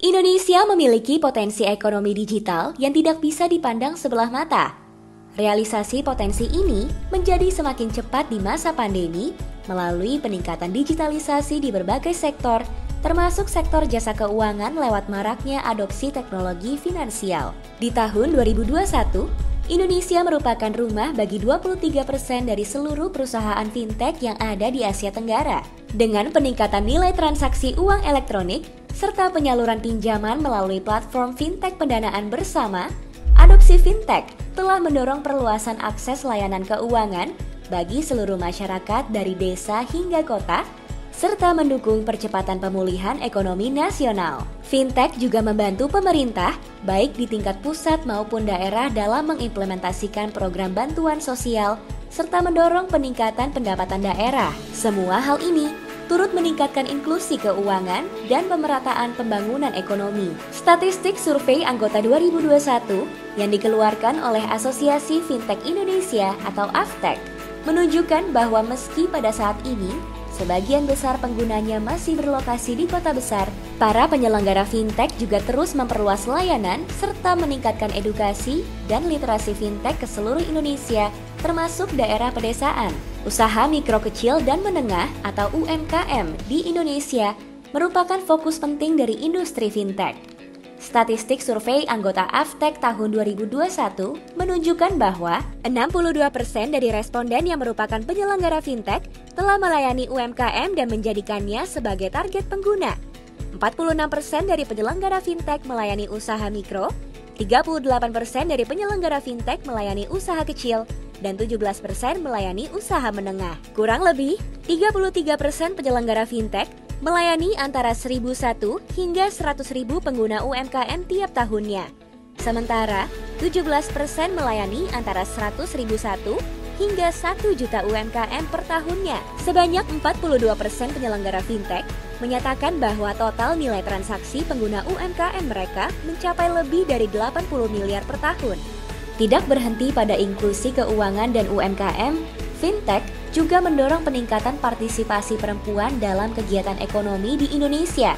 Indonesia memiliki potensi ekonomi digital yang tidak bisa dipandang sebelah mata. Realisasi potensi ini menjadi semakin cepat di masa pandemi melalui peningkatan digitalisasi di berbagai sektor, termasuk sektor jasa keuangan lewat maraknya adopsi teknologi finansial. Di tahun 2021, Indonesia merupakan rumah bagi 23% dari seluruh perusahaan fintech yang ada di Asia Tenggara. Dengan peningkatan nilai transaksi uang elektronik, serta penyaluran pinjaman melalui platform fintech pendanaan bersama, adopsi fintech telah mendorong perluasan akses layanan keuangan bagi seluruh masyarakat dari desa hingga kota, serta mendukung percepatan pemulihan ekonomi nasional. Fintech juga membantu pemerintah, baik di tingkat pusat maupun daerah dalam mengimplementasikan program bantuan sosial, serta mendorong peningkatan pendapatan daerah. Semua hal ini turut meningkatkan inklusi keuangan dan pemerataan pembangunan ekonomi. Statistik survei anggota 2021 yang dikeluarkan oleh Asosiasi Fintech Indonesia atau AFTEC menunjukkan bahwa meski pada saat ini sebagian besar penggunanya masih berlokasi di kota besar, para penyelenggara fintech juga terus memperluas layanan serta meningkatkan edukasi dan literasi fintech ke seluruh Indonesia, termasuk daerah pedesaan. Usaha mikro kecil dan menengah atau UMKM di Indonesia merupakan fokus penting dari industri fintech. Statistik survei anggota AFTEC tahun 2021 menunjukkan bahwa 62% dari responden yang merupakan penyelenggara fintech telah melayani UMKM dan menjadikannya sebagai target pengguna. 46% dari penyelenggara fintech melayani usaha mikro, 38% dari penyelenggara fintech melayani usaha kecil, dan 17% melayani usaha menengah. Kurang lebih, 33% penyelenggara fintech melayani antara 1.001 hingga 100.000 pengguna UMKM tiap tahunnya. Sementara, 17% melayani antara 100.001 hingga 1 juta UMKM per tahunnya. Sebanyak 42% penyelenggara fintech menyatakan bahwa total nilai transaksi pengguna UMKM mereka mencapai lebih dari 80 miliar per tahun. Tidak berhenti pada inklusi keuangan dan UMKM, fintech juga mendorong peningkatan partisipasi perempuan dalam kegiatan ekonomi di Indonesia.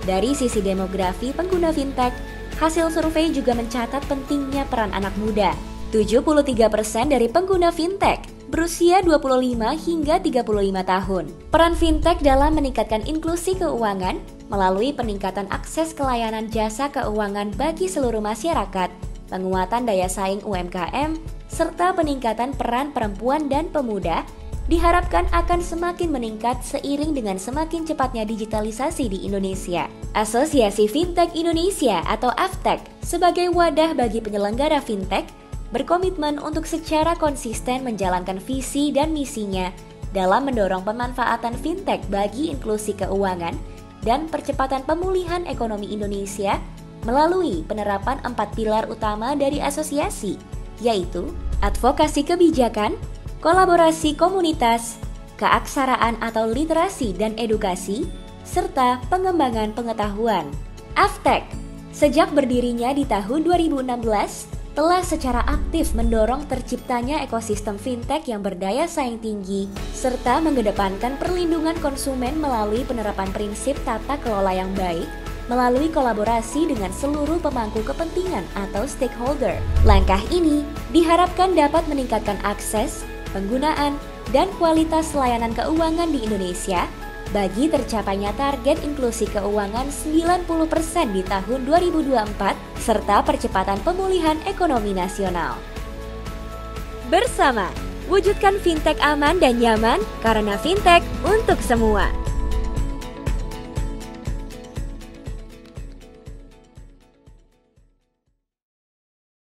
Dari sisi demografi pengguna fintech, hasil survei juga mencatat pentingnya peran anak muda. 73% dari pengguna fintech berusia 25 hingga 35 tahun. Peran fintech dalam meningkatkan inklusi keuangan melalui peningkatan akses ke layanan jasa keuangan bagi seluruh masyarakat, penguatan daya saing UMKM, serta peningkatan peran perempuan dan pemuda diharapkan akan semakin meningkat seiring dengan semakin cepatnya digitalisasi di Indonesia. Asosiasi Fintech Indonesia atau AFTEC sebagai wadah bagi penyelenggara fintech berkomitmen untuk secara konsisten menjalankan visi dan misinya dalam mendorong pemanfaatan fintech bagi inklusi keuangan dan percepatan pemulihan ekonomi Indonesia melalui penerapan 4 pilar utama dari asosiasi, yaitu advokasi kebijakan, kolaborasi komunitas, keaksaraan atau literasi dan edukasi, serta pengembangan pengetahuan. AFTEC, sejak berdirinya di tahun 2016, telah secara aktif mendorong terciptanya ekosistem fintech yang berdaya saing tinggi, serta mengedepankan perlindungan konsumen melalui penerapan prinsip tata kelola yang baik, melalui kolaborasi dengan seluruh pemangku kepentingan atau stakeholder. Langkah ini diharapkan dapat meningkatkan akses, penggunaan, dan kualitas layanan keuangan di Indonesia bagi tercapainya target inklusi keuangan 90% di tahun 2024 serta percepatan pemulihan ekonomi nasional. Bersama, wujudkan fintech aman dan nyaman karena fintech untuk semua.